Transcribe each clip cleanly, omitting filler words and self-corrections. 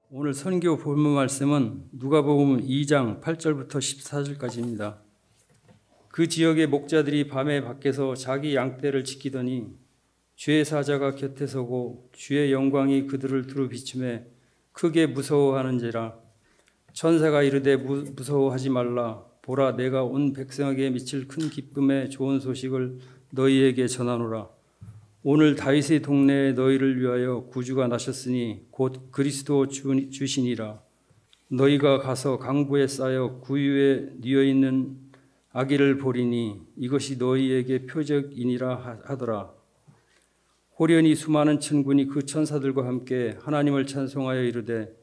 오늘 선교 본문 말씀은 누가복음 2장 8절부터 14절까지입니다. 그 지역의 목자들이 밤에 밖에서 자기 양떼를 지키더니 주의 사자가 곁에 서고 주의 영광이 그들을 두루 비추매 크게 무서워하는지라. 천사가 이르되 무서워하지 말라. 보라, 내가 온 백성에게 미칠 큰 기쁨의 좋은 소식을 너희에게 전하노라. 오늘 다윗의 동네에 너희를 위하여 구주가 나셨으니 곧 그리스도 주시니라. 너희가 가서 강부에 쌓여 구유에 뉘어있는 아기를 보리니 이것이 너희에게 표적이니라 하더라. 호련히 수많은 천군이 그 천사들과 함께 하나님을 찬송하여 이르되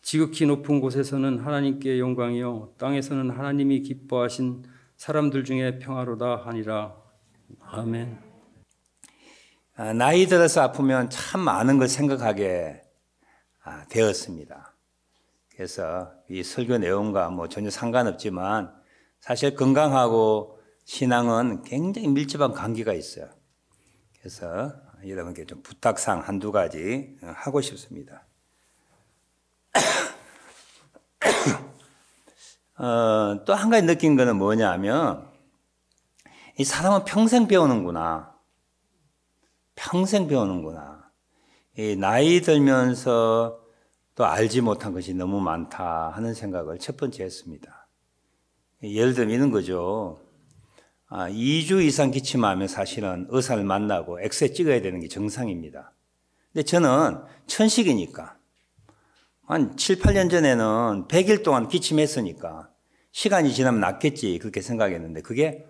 지극히 높은 곳에서는 하나님께 영광이요 땅에서는 하나님이 기뻐하신 사람들 중에 평화로다 하니라. 아멘. 나이 들어서 아프면 참 많은 걸 생각하게 되었습니다. 그래서 이 설교 내용과 전혀 상관없지만 사실 건강하고 신앙은 굉장히 밀접한 관계가 있어요. 그래서 여러분께 좀 부탁사항 한두 가지 하고 싶습니다. 또 한 가지 느낀 거는 뭐냐면 이 사람은 평생 배우는구나. 평생 배우는구나. 이 나이 들면서 또 알지 못한 것이 너무 많다 하는 생각을 첫 번째 했습니다. 예를 들면 이런 거죠. 2주 이상 기침하면 사실은 의사를 만나고 엑스레이 찍어야 되는 게 정상입니다. 근데 저는 천식이니까 한 7, 8년 전에는 100일 동안 기침했으니까 시간이 지나면 낫겠지 그렇게 생각했는데 그게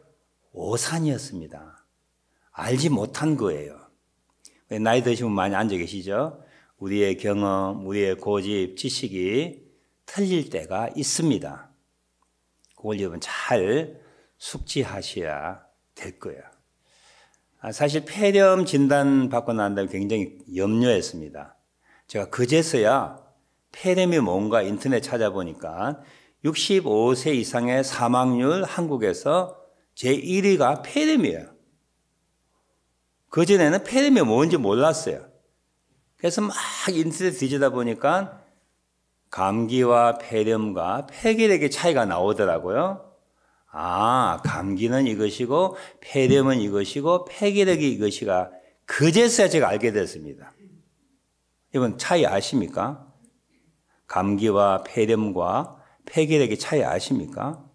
오산이었습니다. 알지 못한 거예요. 나이 드시면 많이 앉아 계시죠? 우리의 경험, 우리의 고집, 지식이 틀릴 때가 있습니다. 그걸 여러분 잘 숙지하셔야 될 거예요. 사실 폐렴 진단 받고 난 다음에 굉장히 염려했습니다. 제가 그제서야 폐렴이 뭔가 인터넷 찾아보니까 65세 이상의 사망률 한국에서 제1위가 폐렴이에요. 그전에는 폐렴이 뭔지 몰랐어요. 그래서 막 인터넷 뒤지다 보니까 감기와 폐렴과 폐결핵의 차이가 나오더라고요. 감기는 이것이고 폐렴은 이것이고 폐결핵이 이것이가 그제서야 제가 알게 됐습니다. 여러분 차이 아십니까? 감기와 폐렴과 폐결핵의 차이 아십니까?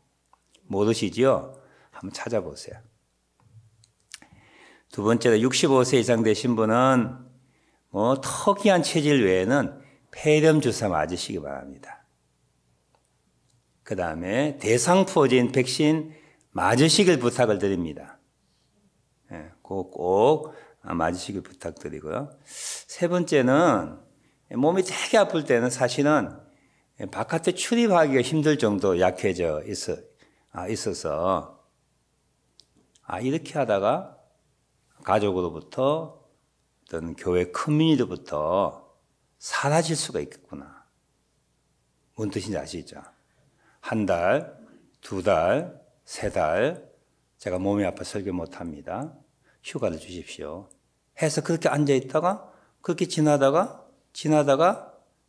모르시지요? 한번 찾아보세요. 두 번째로 65세 이상 되신 분은 특이한 체질 외에는 폐렴 주사 맞으시기 바랍니다. 그 다음에 대상포진 백신 맞으시길 부탁을 드립니다. 꼭 맞으시길 부탁드리고요. 세 번째는 몸이 되게 아플 때는 사실은 바깥에 출입하기가 힘들 정도 약해져 있어서 이렇게 하다가 가족으로부터 어떤 교회 커뮤니티로부터 사라질 수가 있겠구나. 뭔 뜻인지 아시죠? 한 달, 두 달, 세 달 제가 몸이 아파 설교 못합니다. 휴가를 주십시오. 해서 그렇게 앉아있다가 그렇게 지나다가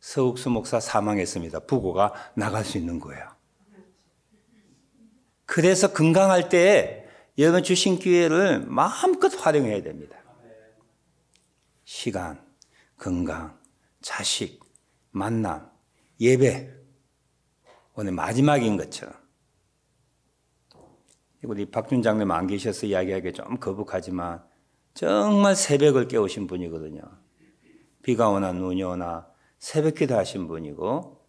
서욱수 목사 사망했습니다. 부고가 나갈 수 있는 거예요. 그래서 건강할 때 여러분 주신 기회를 마음껏 활용해야 됩니다. 시간, 건강, 자식, 만남, 예배. 오늘 마지막인 것처럼. 우리 박준 장님 안 계셔서 이야기하기 좀 거북하지만 정말 새벽을 깨우신 분이거든요. 비가 오나 눈이 오나 새벽기도 하신 분이고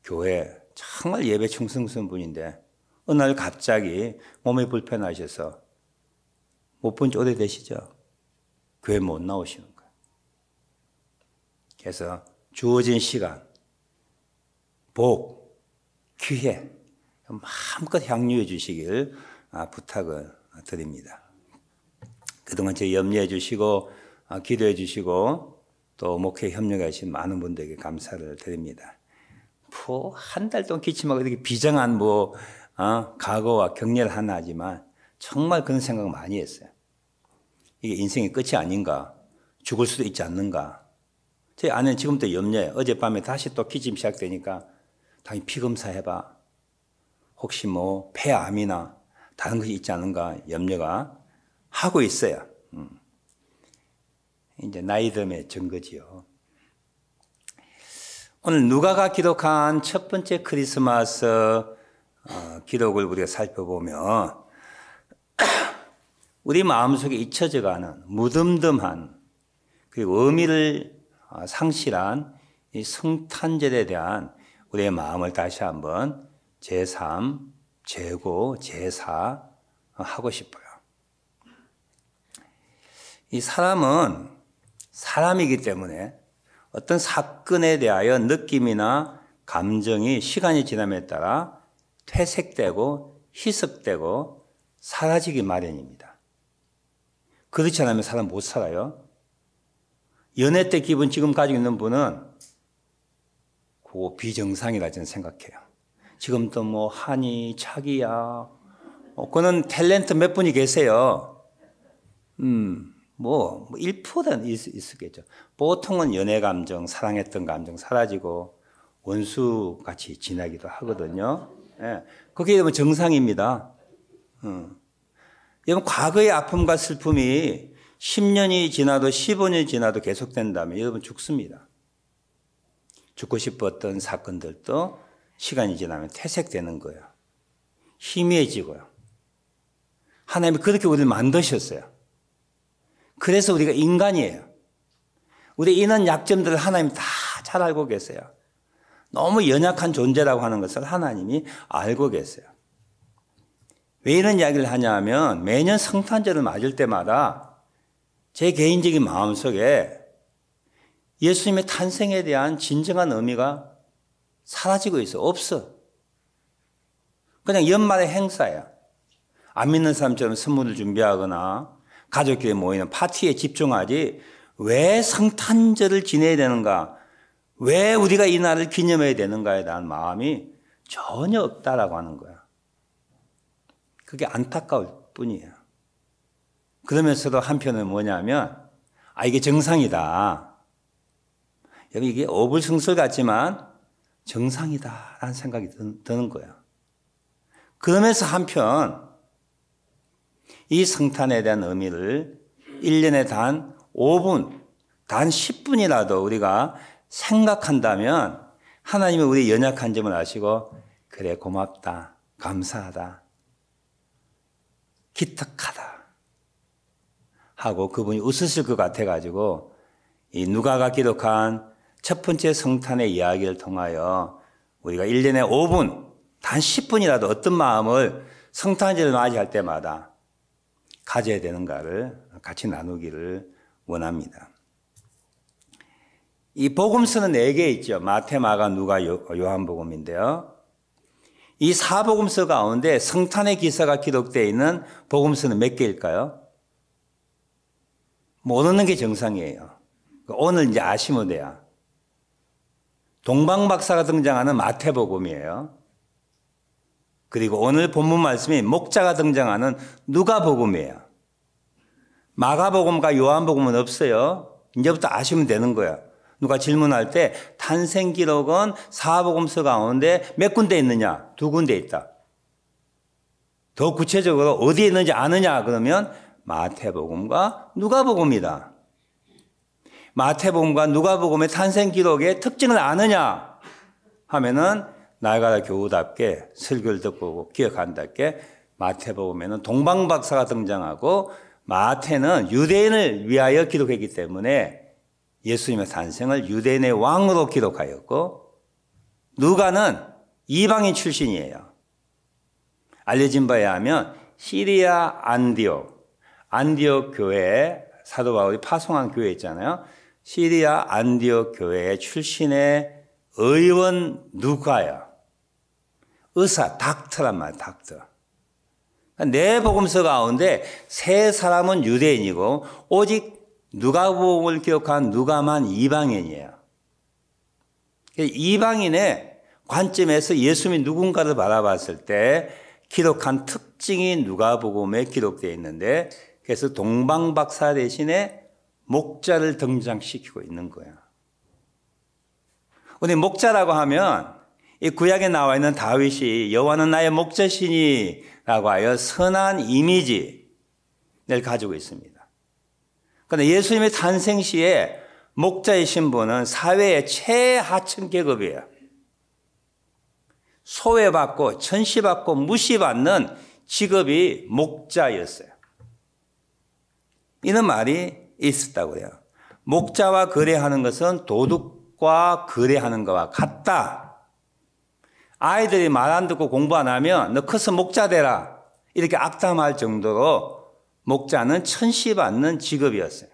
교회 정말 예배 충성스러운 분인데 어느 날 갑자기 몸이 불편하셔서 못 본 지 오래되시죠? 교회 못 나오시는 거예요. 그래서 주어진 시간, 복, 기회 마음껏 향유해 주시길 부탁을 드립니다. 그동안 제 염려해 주시고 기도해 주시고 또 목회에 협력해 주신 많은 분들에게 감사를 드립니다. 한 달 동안 기침하고 이렇게 비장한 과거와 격려를 하나 하지만 정말 그런 생각 많이 했어요. 이게 인생의 끝이 아닌가? 죽을 수도 있지 않는가? 저희 아내는 지금도 염려해요. 어젯밤에 다시 또 기침 시작되니까 당연히 피 검사해봐. 혹시 뭐 폐암이나 다른 것이 있지 않은가 염려가 하고 있어요. 이제 나이 듦의 증거지요. 오늘 누가가 기록한 첫 번째 크리스마스 기록을 우리가 살펴보면 우리 마음속에 잊혀져가는 무덤덤한 그리고 의미를 상실한 이 성탄절에 대한 우리의 마음을 다시 한번 제3, 재고, 제사 하고 싶어요. 이 사람은 사람이기 때문에 어떤 사건에 대하여 느낌이나 감정이 시간이 지남에 따라 퇴색되고 희석되고 사라지기 마련입니다. 그렇지 않으면 사람 못 살아요. 연애 때 기분 지금 가지고 있는 분은 그거 비정상이라 저는 생각해요. 지금 또 뭐 한이, 차기야. 그거는 탤런트 몇 분이 계세요. 뭐 1%는 있었겠죠. 보통은 연애 감정, 사랑했던 감정 사라지고 원수같이 지나기도 하거든요. 예. 그게 되면 정상입니다. 여러분, 과거의 아픔과 슬픔이 10년이 지나도 15년이 지나도 계속된다면 여러분 죽습니다. 죽고 싶었던 사건들도 시간이 지나면 퇴색되는 거예요. 희미해지고요. 하나님이 그렇게 우리를 만드셨어요. 그래서 우리가 인간이에요. 우리 이런 약점들을 하나님 다 잘 알고 계세요. 너무 연약한 존재라고 하는 것을 하나님이 알고 계세요. 왜 이런 이야기를 하냐 하면 매년 성탄절을 맞을 때마다 제 개인적인 마음속에 예수님의 탄생에 대한 진정한 의미가 사라지고 있어. 없어. 그냥 연말의 행사야. 안 믿는 사람처럼 선물을 준비하거나 가족끼리 모이는 파티에 집중하지 왜 성탄절을 지내야 되는가? 왜 우리가 이 날을 기념해야 되는가에 대한 마음이 전혀 없다라고 하는 거야. 그게 안타까울 뿐이에요. 그러면서도 한편은 뭐냐면 이게 정상이다. 여러분 이게 어불성설 같지만 정상이다라는 생각이 드는 거예요. 그러면서 한편 이 성탄에 대한 의미를 1년에 단 5분, 단 10분이라도 우리가 생각한다면 하나님이 우리의 연약한 점을 아시고 그래 고맙다, 감사하다, 기특하다 하고 그분이 웃으실 것 같아가지고 이 누가가 기록한 첫 번째 성탄의 이야기를 통하여 우리가 1년에 5분, 단 10분이라도 어떤 마음을 성탄절을 맞이할 때마다 가져야 되는가를 같이 나누기를 원합니다. 이 복음서는 4개 있죠. 마태, 마가, 누가, 요한복음인데요. 이 4복음서 가운데 성탄의 기사가 기록되어 있는 복음서는 몇 개일까요? 모르는 게 정상이에요. 오늘 이제 아시면 돼요. 동방박사가 등장하는 마태복음이에요. 그리고 오늘 본문 말씀이 목자가 등장하는 누가복음이에요. 마가복음과 요한복음은 없어요. 이제부터 아시면 되는 거예요. 누가 질문할 때 탄생기록은 4복음서 가운데 몇 군데 있느냐? 2군데 있다. 더 구체적으로 어디에 있는지 아느냐? 그러면 마태복음과 누가복음이다. 마태복음과 누가복음의 탄생기록의 특징을 아느냐? 하면은 나이가라 교우답게 설교를 듣고 기억한답게 마태복음에는 동방박사가 등장하고 마태는 유대인을 위하여 기록했기 때문에 예수님의 탄생을 유대인의 왕으로 기록하였고 누가는 이방인 출신이에요. 알려진 바에 하면 시리아 안디옥 교회에 사도 바울이 파송한 교회 있잖아요. 시리아 안디옥 교회 출신의 의원 누가야. 의사, 닥터란 말이야, 닥터. 네 복음서 가운데 세 사람은 유대인이고 오직 누가복음을 기록한 누가만 이방인이에요. 이방인의 관점에서 예수님이 누군가를 바라봤을 때 기록한 특징이 누가복음에 기록되어 있는데 그래서 동방박사 대신에 목자를 등장시키고 있는 거예요. 우리 목자라고 하면 이 구약에 나와 있는 다윗이 여호와는 나의 목자시니라고 하여 선한 이미지를 가지고 있습니다. 그런데 예수님의 탄생 시에 목자의 신분은 사회의 최하층 계급이에요. 소외받고 천시받고 무시받는 직업이 목자였어요. 이런 말이 있었다고 해요. 목자와 거래하는 것은 도둑과 거래하는 것과 같다. 아이들이 말 안 듣고 공부 안 하면 너 커서 목자 되라. 이렇게 악담할 정도로 목자는 천시받는 직업이었어요.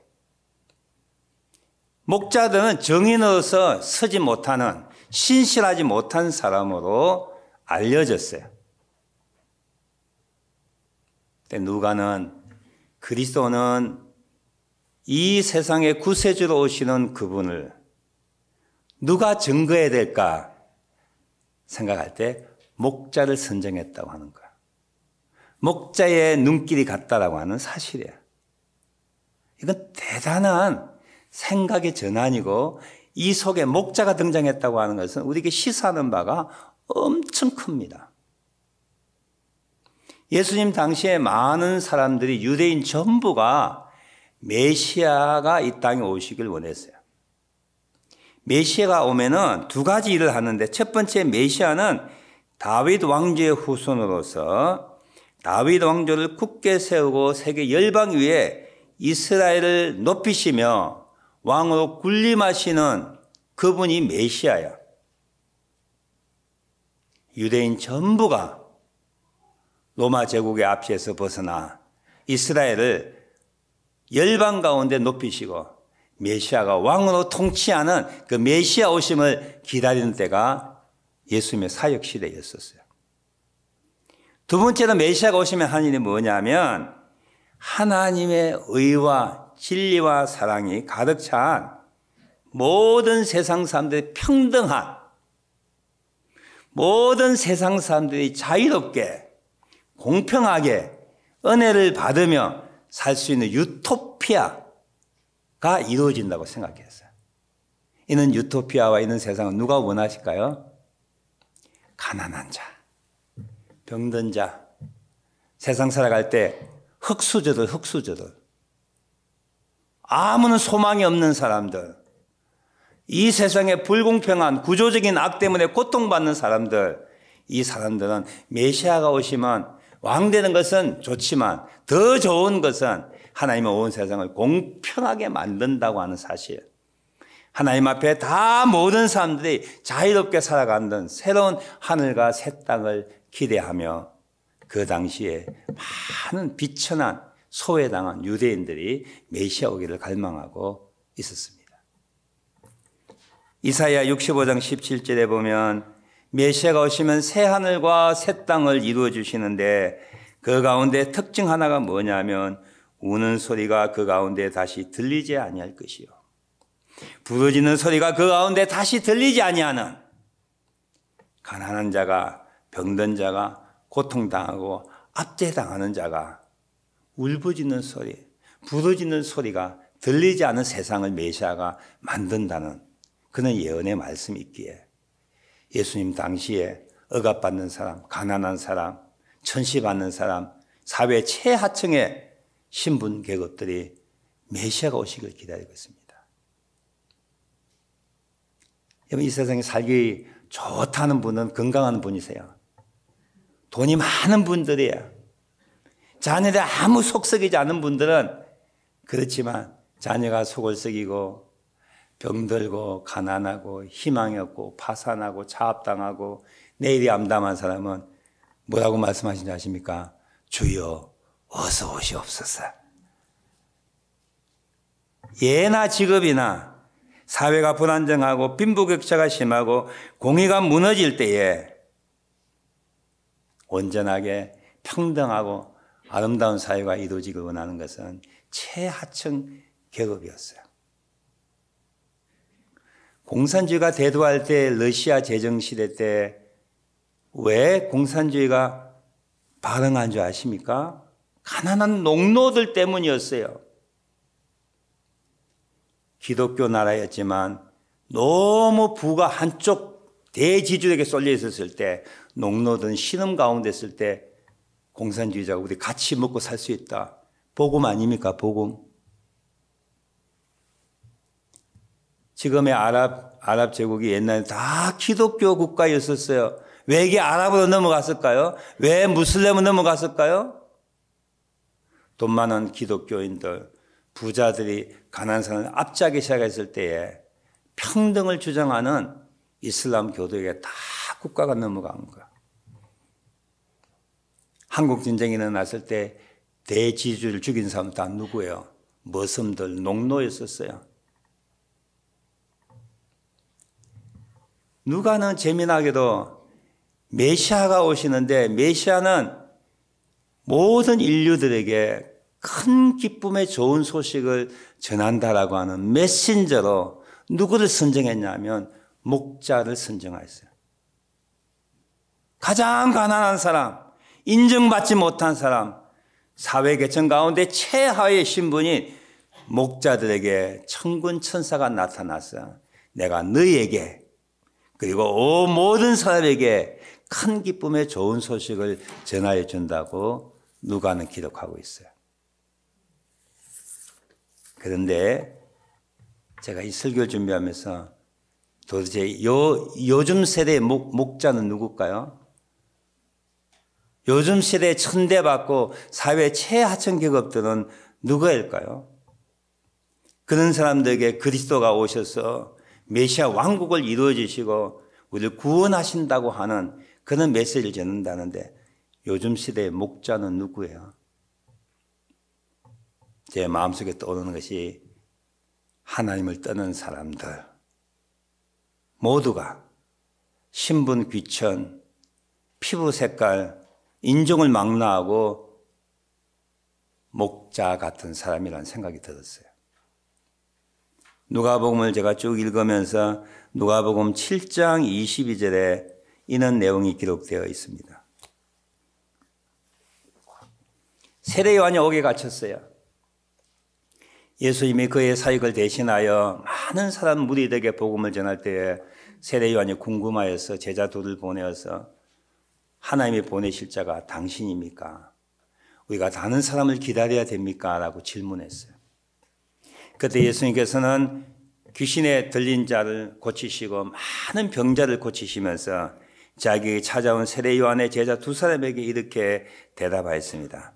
목자들은 정인으로서 서지 못하는 신실하지 못한 사람으로 알려졌어요. 근데 누가는 그리스도는 이 세상의 구세주로 오시는 그분을 누가 증거해야 될까 생각할 때 목자를 선정했다고 하는 거야. 목자의 눈길이 같다라고 하는 사실이야. 이건 대단한 생각의 전환이고 이 속에 목자가 등장했다고 하는 것은 우리에게 시사하는 바가 엄청 큽니다. 예수님 당시에 많은 사람들이 유대인 전부가 메시아가 이 땅에 오시길 원했어요. 메시아가 오면은 두 가지 일을 하는데 첫 번째 메시아는 다윗 왕조의 후손으로서 다윗 왕조를 굳게 세우고 세계 열방 위에 이스라엘을 높이시며 왕으로 군림하시는 그분이 메시아야. 유대인 전부가 로마 제국의 압시에서 벗어나 이스라엘을 열방 가운데 높이시고 메시아가 왕으로 통치하는 그 메시아 오심을 기다리는 때가 예수님의 사역 시대였었어요. 두 번째로 메시아가 오시면 하는 일이 뭐냐면 하나님의 의와 진리와 사랑이 가득 찬 모든 세상 사람들이 평등한 모든 세상 사람들이 자유롭게 공평하게 은혜를 받으며 살 수 있는 유토피아가 이루어진다고 생각했어요. 이는 유토피아와 있는 세상은 누가 원하실까요? 가난한 자, 병든 자, 세상 살아갈 때 흙수저들, 아무런 소망이 없는 사람들, 이 세상의 불공평한 구조적인 악 때문에 고통받는 사람들, 이 사람들은 메시아가 오시면 왕 되는 것은 좋지만 더 좋은 것은 하나님의 온 세상을 공평하게 만든다고 하는 사실. 하나님 앞에 다 모든 사람들이 자유롭게 살아가는 새로운 하늘과 새 땅을 기대하며 그 당시에 많은 비천한 소외당한 유대인들이 메시아 오기를 갈망하고 있었습니다. 이사야 65장 17절에 보면 메시아가 오시면 새 하늘과 새 땅을 이루어 주시는데 그 가운데 특징 하나가 뭐냐면 우는 소리가 그 가운데 다시 들리지 아니할 것이요. 부르짖는 소리가 그 가운데 다시 들리지 아니하는 가난한 자가 병든 자가 고통당하고 압제당하는 자가 울부짖는 소리, 부르짖는 소리가 들리지 않은 세상을 메시아가 만든다는 그런 예언의 말씀이 있기에 예수님 당시에 억압받는 사람, 가난한 사람, 천시받는 사람, 사회 최하층의 신분 계급들이 메시아가 오시길 기다리고 있습니다. 여러분 이 세상에 살기 좋다는 분은 건강한 분이세요. 돈이 많은 분들이에요. 자녀들 아무 속 썩이지 않은 분들은 그렇지만 자녀가 속을 썩이고 병들고 가난하고 희망이 없고 파산하고 차압당하고 내일이 암담한 사람은 뭐라고 말씀하신지 아십니까? 주여 어서 오시옵소서. 예나 직업이나 사회가 불안정하고 빈부격차가 심하고 공의가 무너질 때에 온전하게 평등하고 아름다운 사회가 이루어지길 원하는 것은 최하층 계급이었어요. 공산주의가 대두할 때 러시아 제정시대 때 왜 공산주의가 발흥한 줄 아십니까? 가난한 농노들 때문이었어요. 기독교 나라였지만 너무 부가 한쪽 대지주에게 쏠려 있었을 때, 농노든 신음 가운데 있을 때 공산주의자가 우리 같이 먹고 살 수 있다. 복음 아닙니까? 복음. 지금의 아랍 제국이 옛날에 다 기독교 국가였었어요. 왜 이게 아랍으로 넘어갔을까요? 왜 무슬림으로 넘어갔을까요? 돈 많은 기독교인들, 부자들이 가난한 사람을 압제하기 시작했을 때에 평등을 주장하는 이슬람 교도에게 다 국가가 넘어간 거야. 한국 전쟁이 일어났을 때 대지주를 죽인 사람 다 누구예요? 머슴들, 농노였었어요. 누가는 재미나게도 메시아가 오시는데 메시아는 모든 인류들에게 큰 기쁨의 좋은 소식을 전한다라고 하는 메신저로 누구를 선정했냐면 목자를 선정했어요. 가장 가난한 사람, 인정받지 못한 사람, 사회계층 가운데 최하의 신분인 목자들에게 천군 천사가 나타났어요. 내가 너희에게 그리고 모든 사람에게 큰 기쁨의 좋은 소식을 전하여 준다고 누가는 기록하고 있어요. 그런데 제가 이 설교를 준비하면서 도대체 요즘 세대의 목자는 누굴까요? 요즘 세대에 천대받고 사회 최하층 계급들은 누구일까요? 그런 사람들에게 그리스도가 오셔서 메시아 왕국을 이루어 주시고 우리를 구원하신다고 하는 그런 메시지를 전한다는데 요즘 시대의 목자는 누구예요? 제 마음속에 떠오르는 것이 하나님을 떠난 사람들 모두가 신분, 귀천, 피부 색깔, 인종을 망라하고 목자 같은 사람이라는 생각이 들었어요. 누가복음을 제가 쭉 읽으면서 누가복음 7장 22절에 이런 내용이 기록되어 있습니다. 세례 요한이 옥에 갇혔어요. 예수님이 그의 사역을 대신하여 많은 사람 무리들에게 복음을 전할 때에 세례 요한이 궁금하여서 제자 둘을 보내어서 하나님이 보내실 자가 당신입니까? 우리가 다른 사람을 기다려야 됩니까? 라고 질문했어요. 그때 예수님께서는 귀신에 들린 자를 고치시고 많은 병자를 고치시면서 자기에게 찾아온 세례 요한의 제자 두 사람에게 이렇게 대답하였습니다.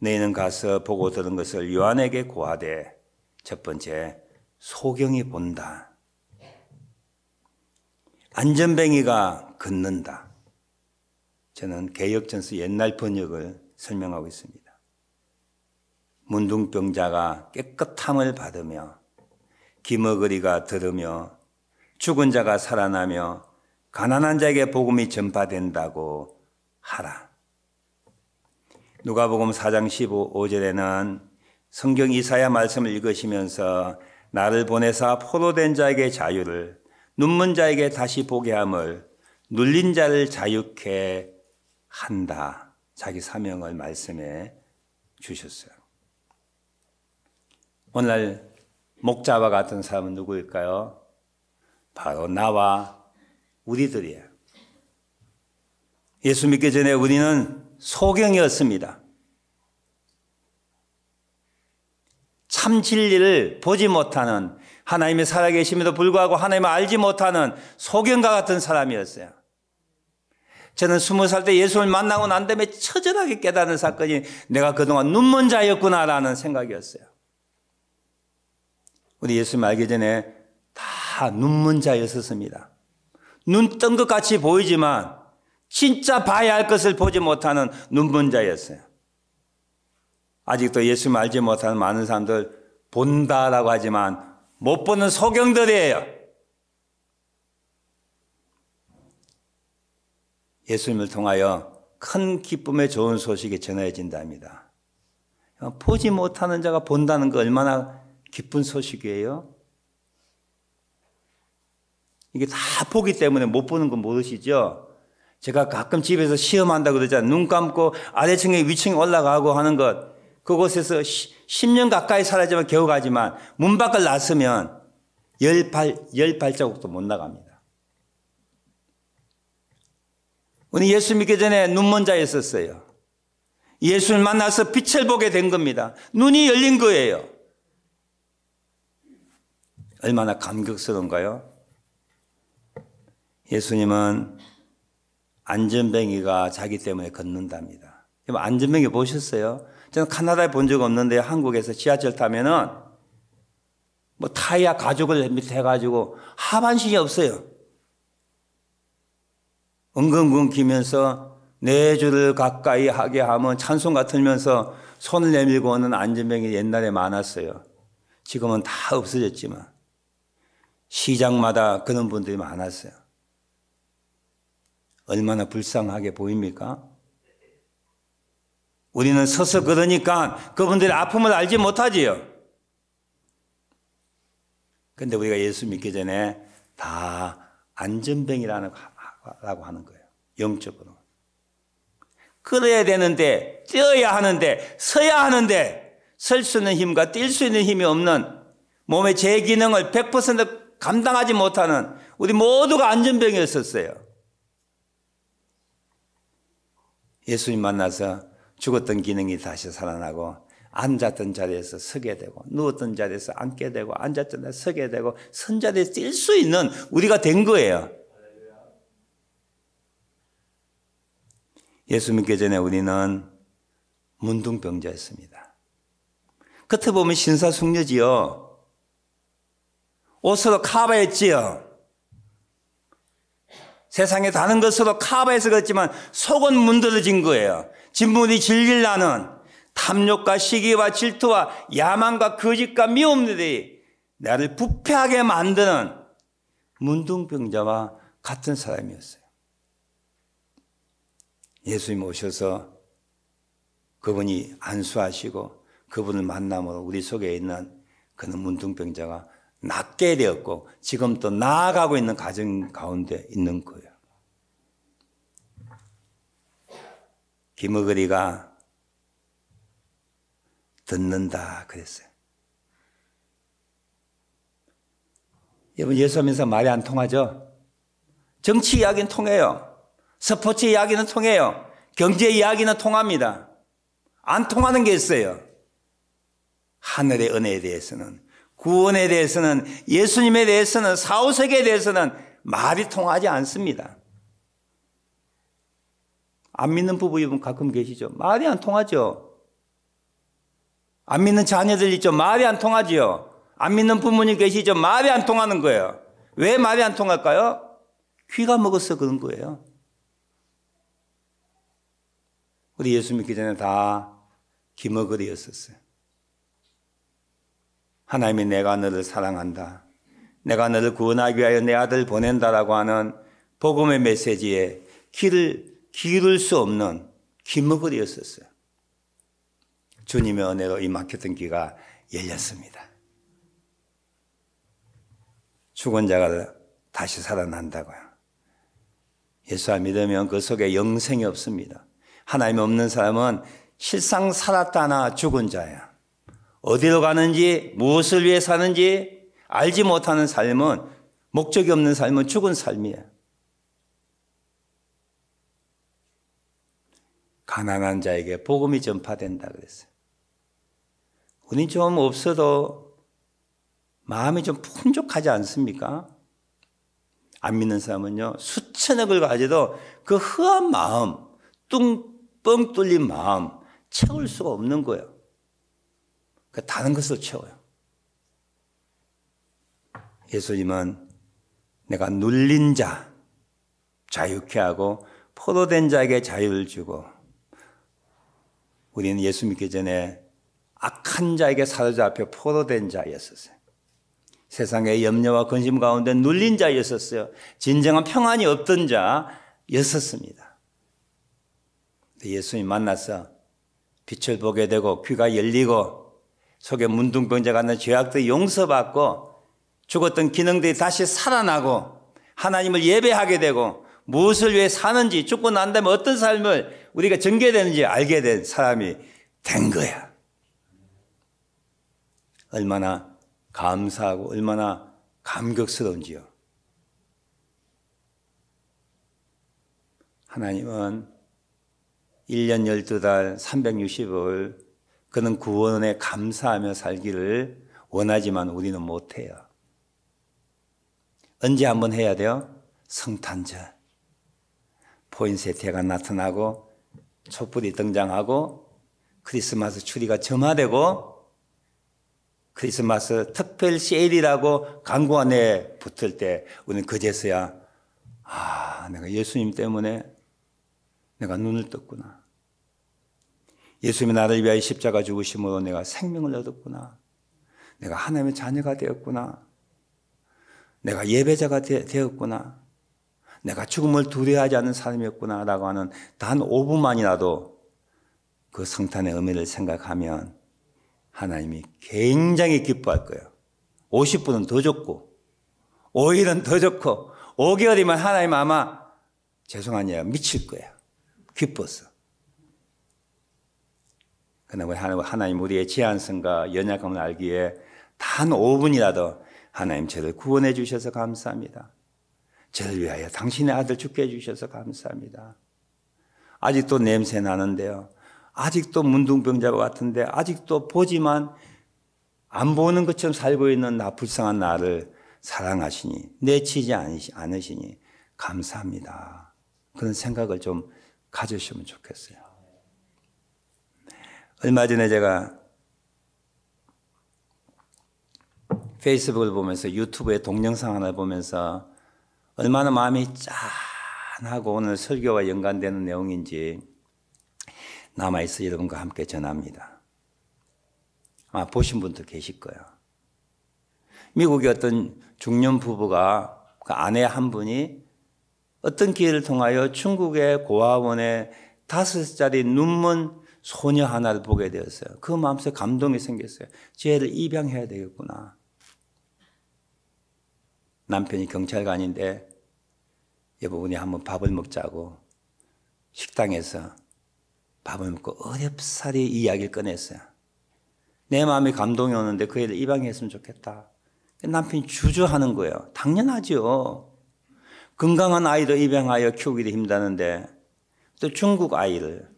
너희는 가서 보고 들은 것을 요한에게 고하되 첫 번째 소경이 본다. 안전뱅이가 걷는다. 저는 개역전서 옛날 번역을 설명하고 있습니다. 문둥병자가 깨끗함을 받으며 기머거리가 들으며 죽은 자가 살아나며 가난한 자에게 복음이 전파된다고 하라. 누가복음 4장 15절에는 성경 이사야 말씀을 읽으시면서 나를 보내사 포로된 자에게 자유를 눈먼 자에게 다시 보게 함을 눌린 자를 자유케 한다. 자기 사명을 말씀해 주셨어요. 오늘 목자와 같은 사람은 누구일까요? 바로 나와 우리들이에요. 예수 믿기 전에 우리는 소경이었습니다. 참 진리를 보지 못하는 하나님의 살아계심에도 불구하고 하나님을 알지 못하는 소경과 같은 사람이었어요. 저는 20살 때 예수를 만나고 난 다음에 처절하게 깨닫는 사건이 내가 그동안 눈먼 자였구나라는 생각이었어요. 우리 예수님 알기 전에 다 눈먼 자였었습니다. 눈 뜬 것 같이 보이지만 진짜 봐야 할 것을 보지 못하는 눈먼 자였어요. 아직도 예수님 알지 못하는 많은 사람들 본다라고 하지만 못 보는 소경들이에요. 예수님을 통하여 큰 기쁨의 좋은 소식이 전해진답니다. 보지 못하는 자가 본다는 거 얼마나 기쁜 소식이에요? 이게 다 보기 때문에 못 보는 건 모르시죠? 제가 가끔 집에서 시험한다고 그러잖아요. 눈 감고 아래층에 위층에 올라가고 하는 것. 그곳에서 10년 가까이 살았지만 겨우 가지만 문 밖을 나서면 열 발자국도 못 나갑니다. 우리 예수 믿기 전에 눈먼 자였었어요. 예수를 만나서 빛을 보게 된 겁니다. 눈이 열린 거예요. 얼마나 감격스러운가요? 예수님은 안전뱅이가 자기 때문에 걷는답니다. 안전뱅이 보셨어요? 저는 카나다에 본 적 없는데 한국에서 지하철 타면은 뭐 타이어 가죽을 밑에 해가지고 하반신이 없어요. 엉금엉금 기면서 네 줄을 가까이 하게 하면 찬송가 틀면서 손을 내밀고 오는 안전뱅이 옛날에 많았어요. 지금은 다 없어졌지만 시장마다 그런 분들이 많았어요. 얼마나 불쌍하게 보입니까? 우리는 서서 그러니까 그분들의 아픔을 알지 못하지요. 그런데 우리가 예수 믿기 전에 다 안전뱅이라고 하는 거예요. 영적으로. 걸어야 되는데, 뛰어야 하는데, 서야 하는데, 설 수 있는 힘과 뛸 수 있는 힘이 없는 몸의 제 기능을 100% 감당하지 못하는 우리 모두가 안전병이었었어요. 예수님 만나서 죽었던 기능이 다시 살아나고 앉았던 자리에서 서게 되고 누웠던 자리에서 앉게 되고 앉았던 자리에서 서게 되고 선 자리에서 뛸 수 있는 우리가 된 거예요. 예수 믿기 전에 우리는 문둥병자였습니다. 겉에 보면 신사숙녀지요. 옷으로 커버했지요. 세상에 다른 것으로 커버해서 그렇지만 속은 문드러진 거예요. 진물이 질질 나는 탐욕과 시기와 질투와 야망과 거짓과 미움들이 나를 부패하게 만드는 문둥병자와 같은 사람이었어요. 예수님 오셔서 그분이 안수하시고 그분을 만남으로 우리 속에 있는 그는 문둥병자가 낫게 되었고 지금 또 나아가고 있는 가정 가운데 있는 거예요. 김어거리가 듣는다 그랬어요. 여러분 예수하면서 말이 안 통하죠? 정치 이야기는 통해요. 스포츠 이야기는 통해요. 경제 이야기는 통합니다. 안 통하는 게 있어요. 하늘의 은혜에 대해서는, 구원에 대해서는, 예수님에 대해서는, 사후세계에 대해서는 말이 통하지 않습니다. 안 믿는 부부 여러분 가끔 계시죠? 말이 안 통하죠. 안 믿는 자녀들 있죠? 말이 안 통하지요. 안 믿는 부모님 계시죠? 말이 안 통하는 거예요. 왜 말이 안 통할까요? 귀가 먹어서 그런 거예요. 우리 예수 믿기 전에 다 기머거리였었어요. 하나님이 내가 너를 사랑한다. 내가 너를 구원하기 위하여 내 아들을 보낸다라고 하는 복음의 메시지에 귀를 기울일 수 없는 기머거리였었어요. 주님의 은혜로 이 막혔던 귀가 열렸습니다. 죽은 자가 다시 살아난다고요. 예수를 믿으면 그 속에 영생이 없습니다. 하나님이 없는 사람은 실상 살았다나 죽은 자야. 어디로 가는지 무엇을 위해 사는지 알지 못하는 삶은 목적이 없는 삶은 죽은 삶이에요. 가난한 자에게 복음이 전파된다 그랬어요. 우린 좀 없어도 마음이 좀 풍족하지 않습니까? 안 믿는 사람은요 수천억을 가져도 그 허한 마음, 뻥 뚫린 마음 채울 수가 없는 거예요. 그 다른 것으로 채워요. 예수님은 내가 눌린 자 자유케 하고 포로된 자에게 자유를 주고, 우리는 예수 믿기 전에 악한 자에게 사로잡혀 포로된 자였었어요. 세상의 염려와 근심 가운데 눌린 자였었어요. 진정한 평안이 없던 자였었습니다. 예수님 만나서 빛을 보게 되고 귀가 열리고 속에 문둥병자가 있는 죄악들이 용서받고 죽었던 기능들이 다시 살아나고 하나님을 예배하게 되고 무엇을 위해 사는지, 죽고 난 다음에 어떤 삶을 우리가 전개되는지 알게 된 사람이 된 거야. 얼마나 감사하고 얼마나 감격스러운지요. 하나님은 1년 12달 365일 그는 구원에 감사하며 살기를 원하지만 우리는 못해요. 언제 한번 해야 돼요? 성탄절. 포인세티가 나타나고 촛불이 등장하고 크리스마스 추리가 점화되고 크리스마스 특별 세일이라고 광고가 내 붙을 때 우리는 그제서야 내가 예수님 때문에 내가 눈을 떴구나. 예수님이 나를 위하여 십자가 죽으심으로 내가 생명을 얻었구나. 내가 하나님의 자녀가 되었구나. 내가 예배자가 되었구나. 내가 죽음을 두려워하지 않는 사람이었구나 라고 하는 단 5분만이라도 그 성탄의 의미를 생각하면 하나님이 굉장히 기뻐할 거예요. 50분은 더 좋고 5일은 더 좋고 5개월이면 하나님 아마 죄송하냐 미칠 거예요. 기뻤어. 그러나 하나님 우리의 제한성과 연약함을 알기에 단 5분이라도 하나님 저를 구원해 주셔서 감사합니다. 저를 위하여 당신의 아들 죽게 해주셔서 감사합니다. 아직도 냄새 나는데요. 아직도 문둥병자와 같은데 아직도 보지만 안 보는 것처럼 살고 있는 나 불쌍한 나를 사랑하시니 내치지 않으시니 감사합니다. 그런 생각을 좀 가지시면 좋겠어요. 얼마 전에 제가 페이스북을 보면서 유튜브에 동영상 하나 보면서 얼마나 마음이 짠하고 오늘 설교와 연관되는 내용인지 남아있어 여러분과 함께 전합니다. 아마 보신 분도 계실 거예요. 미국의 어떤 중년 부부가 그 아내 한 분이 어떤 기회를 통하여 중국의 고아원에 5살짜리 눈먼 소녀 하나를 보게 되었어요. 그 마음속에 감동이 생겼어요. 쟤를 입양해야 되겠구나. 남편이 경찰관인데 여보분이 한번 밥을 먹자고 식당에서 밥을 먹고 어렵사리 이야기를 꺼냈어요. 내 마음이 감동이 오는데 그 애를 입양했으면 좋겠다. 남편이 주저하는 거예요. 당연하죠. 건강한 아이도 입양하여 키우기도 힘드는데 또 중국 아이를,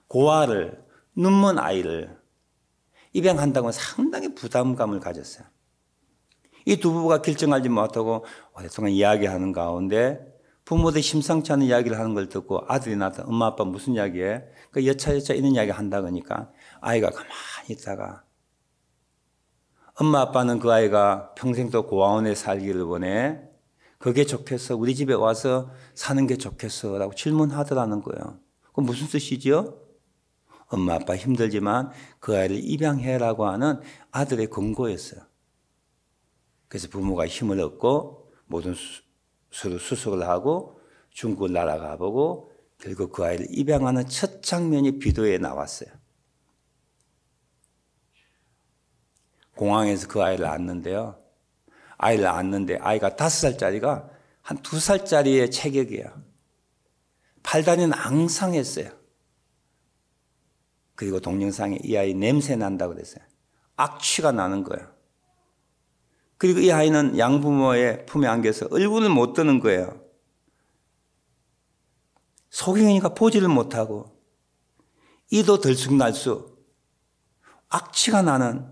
고아를, 눈먼 아이를 입양한다고 상당히 부담감을 가졌어요. 이 두 부부가 결정하지 못하고 오랫동안 이야기하는 가운데 부모들이 심상치 않은 이야기를 하는 걸 듣고 아들이 나타나 엄마 아빠 무슨 이야기해? 그 여차여차 이런 이야기 한다 그러니까 아이가 가만히 있다가 엄마 아빠는 그 아이가 평생 또 고아원에 살기를 원해. 그게 좋겠어. 우리 집에 와서 사는 게 좋겠어. 라고 질문하더라는 거예요. 그건 무슨 뜻이죠? 엄마 아빠 힘들지만 그 아이를 입양해라고 하는 아들의 권고였어요. 그래서 부모가 힘을 얻고 모든 서로 수속을 하고 중국을 날아가 보고 결국 그 아이를 입양하는 첫 장면이 비디오에 나왔어요. 공항에서 그 아이를 안는데요. 아이를 안는데 아이가 5살짜리가 한 2살짜리의 체격이에요. 팔다리는 앙상했어요. 그리고 동영상에 이 아이 냄새 난다고 그랬어요. 악취가 나는 거예요. 그리고 이 아이는 양부모의 품에 안겨서 얼굴을 못 드는 거예요. 소경이니까 보지를 못하고 이도 들쑥날쑥 악취가 나는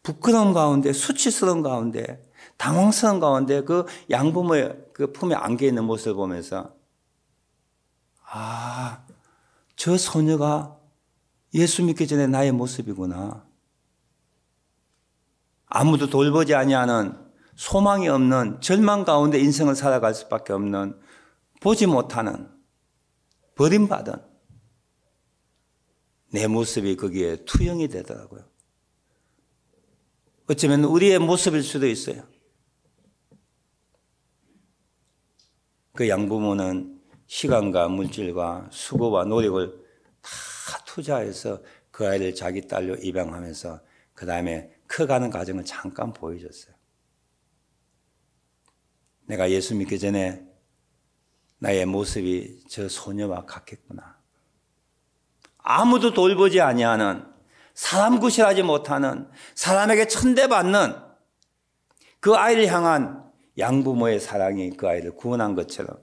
부끄러운 가운데 수치스러운 가운데 당황스러운 가운데 그 양부모의 그 품에 안겨 있는 모습을 보면서 저 소녀가 예수 믿기 전에 나의 모습이구나. 아무도 돌보지 아니하는 소망이 없는 절망 가운데 인생을 살아갈 수밖에 없는 보지 못하는 버림받은 내 모습이 거기에 투영이 되더라고요. 어쩌면 우리의 모습일 수도 있어요. 그 양부모는 시간과 물질과 수고와 노력을 다 투자해서 그 아이를 자기 딸로 입양하면서 그 다음에 커가는 과정을 잠깐 보여줬어요. 내가 예수 믿기 전에 나의 모습이 저 소녀와 같겠구나. 아무도 돌보지 아니하는 사람 구실하지 못하는 사람에게 천대받는 그 아이를 향한 양부모의 사랑이 그 아이를 구원한 것처럼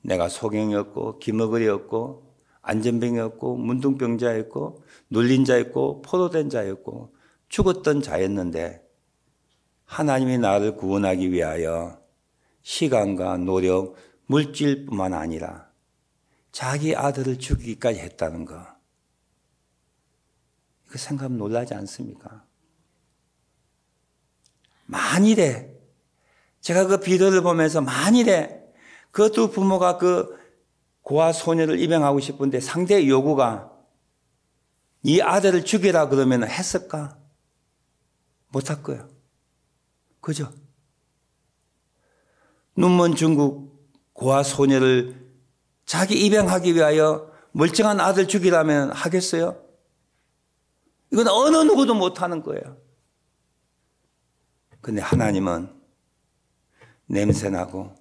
내가 소경이었고 기머거리였고 안전병이었고 문둥병자였고 눌린 자였고 포로된 자였고 죽었던 자였는데 하나님이 나를 구원하기 위하여 시간과 노력, 물질뿐만 아니라 자기 아들을 죽이기까지 했다는 거. 이거 생각하면 놀라지 않습니까? 만일에 제가 그 비디오를 보면서 만일에 그 두 부모가 그 고아 소녀를 입양하고 싶은데 상대의 요구가 이 아들을 죽이라 그러면 했을까? 못할 거야. 그죠? 눈먼 중국 고아 소녀를 자기 입양하기 위하여 멀쩡한 아들 죽이라면 하겠어요? 이건 어느 누구도 못하는 거예요. 근데 하나님은 냄새나고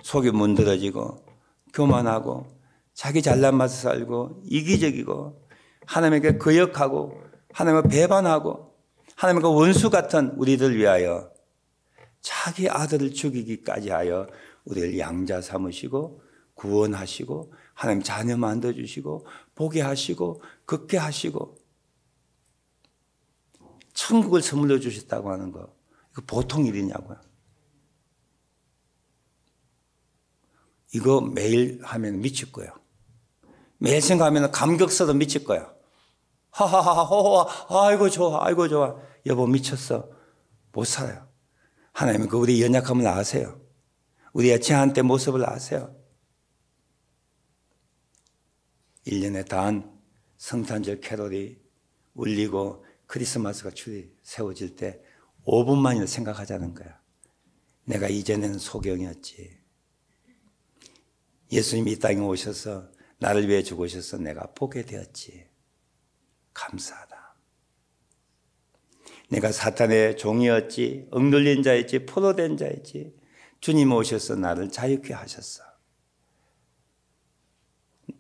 속이 문드러지고 교만하고 자기 잘난 맛을 살고 이기적이고 하나님에게 거역하고 하나님을 배반하고 하나님과 원수 같은 우리들 위하여 자기 아들을 죽이기까지 하여 우리를 양자 삼으시고 구원하시고 하나님 자녀 만들어주시고 보게 하시고 걷게 하시고 천국을 선물로 주셨다고 하는 거 이거 보통 일이냐고요. 이거 매일 하면 미칠 거예요. 매일 생각하면 감격스러워 미칠 거예요. 하하하 호호하 아이고 좋아 아이고 좋아. 여보 미쳤어. 못 살아요. 하나님은 그 우리 연약함을 아세요. 우리의 제한 때 모습을 아세요. 1년에 단 성탄절 캐롤이 울리고 크리스마스가 줄이 세워질 때 5분만이라도 생각하자는 거야. 내가 이전에는 소경이었지. 예수님이 이 땅에 오셔서 나를 위해 죽으셔서 내가 보게 되었지. 감사하다. 내가 사탄의 종이었지, 억눌린 자였지, 포로된 자였지. 주님 오셔서 나를 자유케 하셨어.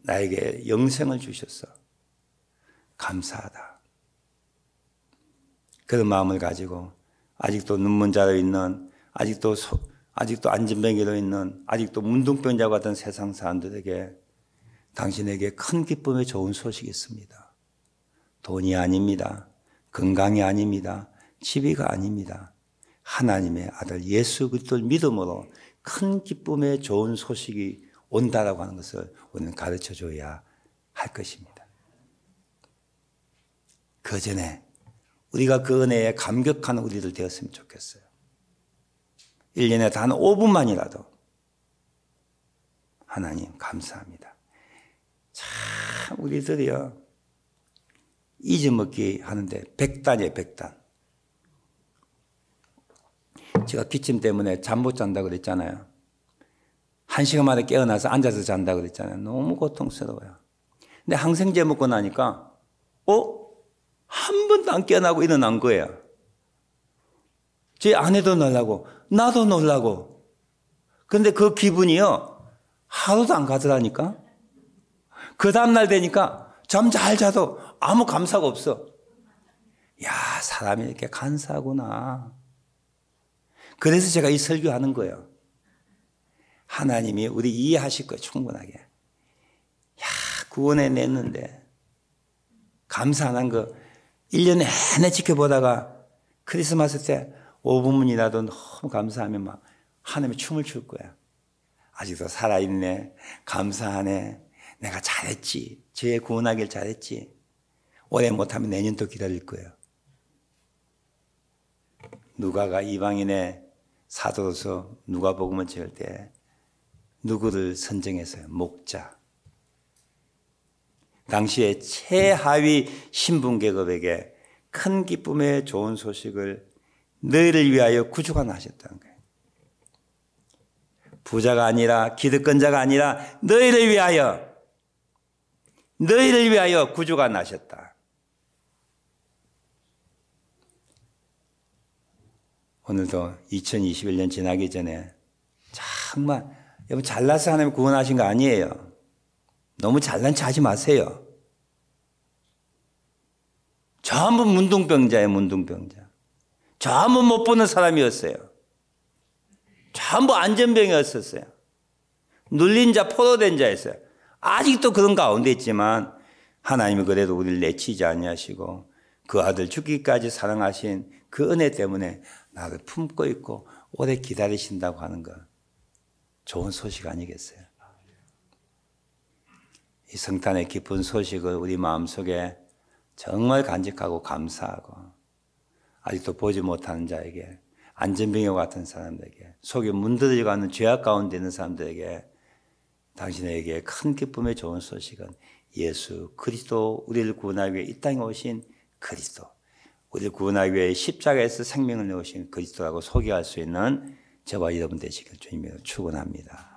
나에게 영생을 주셨어. 감사하다. 그런 마음을 가지고 아직도 눈먼 자로 있는, 아직도 안진뱅이로 있는, 아직도 문둥병자 같은 세상 사람들에게 당신에게 큰 기쁨의 좋은 소식이 있습니다. 돈이 아닙니다. 건강이 아닙니다. 지위가 아닙니다. 하나님의 아들 예수 그리스도를 믿음으로 큰 기쁨의 좋은 소식이 온다라고 하는 것을 우리는 가르쳐 줘야 할 것입니다. 그 전에 우리가 그 은혜에 감격하는 우리들 되었으면 좋겠어요. 1년에 단 5분만이라도 하나님 감사합니다. 참 우리들이요 잊어먹기 하는데 100단이에요 100단. 제가 기침 때문에 잠 못 잔다고 그랬잖아요. 1시간 만에 깨어나서 앉아서 잔다고 그랬잖아요. 너무 고통스러워요. 근데 항생제 먹고 나니까 한 번도 안 깨어나고 일어난 거예요. 제 아내도 놀라고 나도 놀라고. 그런데 그 기분이요 하루도 안 가더라니까. 그 다음날 되니까 잠 잘 자도 아무 감사가 없어. 야 사람이 이렇게 간사하구나. 그래서 제가 이 설교하는 거예요. 하나님이 우리 이해하실 거예요. 충분하게. 야 구원해냈는데 감사한 거 1년 내내 지켜보다가 크리스마스 때 5분이라도 너무 감사하면 막 하나님이 춤을 출 거야. 아직도 살아있네. 감사하네. 내가 잘했지. 죄 구원하길 잘했지. 올해 못하면 내년 또 기다릴 거예요. 누가가 이방인의 사도로서 누가복음을 지을 때 누구를 선정했어요? 목자. 당시에 최하위 신분계급에게 큰 기쁨의 좋은 소식을 너희를 위하여 구주가 하셨다는 거예요. 부자가 아니라 기득권자가 아니라 너희를 위하여 구주가 나셨다. 오늘도 2021년 지나기 전에 정말 여러분 잘나서 하나님 구원하신 거 아니에요. 너무 잘난 체 하지 마세요. 전부 문둥병자예요. 문둥병자. 전부 못 보는 사람이었어요. 전부 안전병이었었어요. 눌린 자, 포로된 자였어요. 아직도 그런 가운데 있지만 하나님이 그래도 우리를 내치지 아니하시고 그 아들 죽기까지 사랑하신 그 은혜 때문에 나를 품고 있고 오래 기다리신다고 하는 것, 좋은 소식 아니겠어요? 이 성탄의 기쁜 소식을 우리 마음속에 정말 간직하고 감사하고 아직도 보지 못하는 자에게, 안전병과 같은 사람들에게, 속에 문드러져가는 죄악 가운데 있는 사람들에게 당신에게 큰 기쁨의 좋은 소식은 예수 그리스도, 우리를 구원하기 위해 이 땅에 오신 그리스도, 우리를 구원하기 위해 십자가에서 생명을 내오신 그리스도라고 소개할 수 있는 저와 여러분 되시길 주님으로 축원합니다.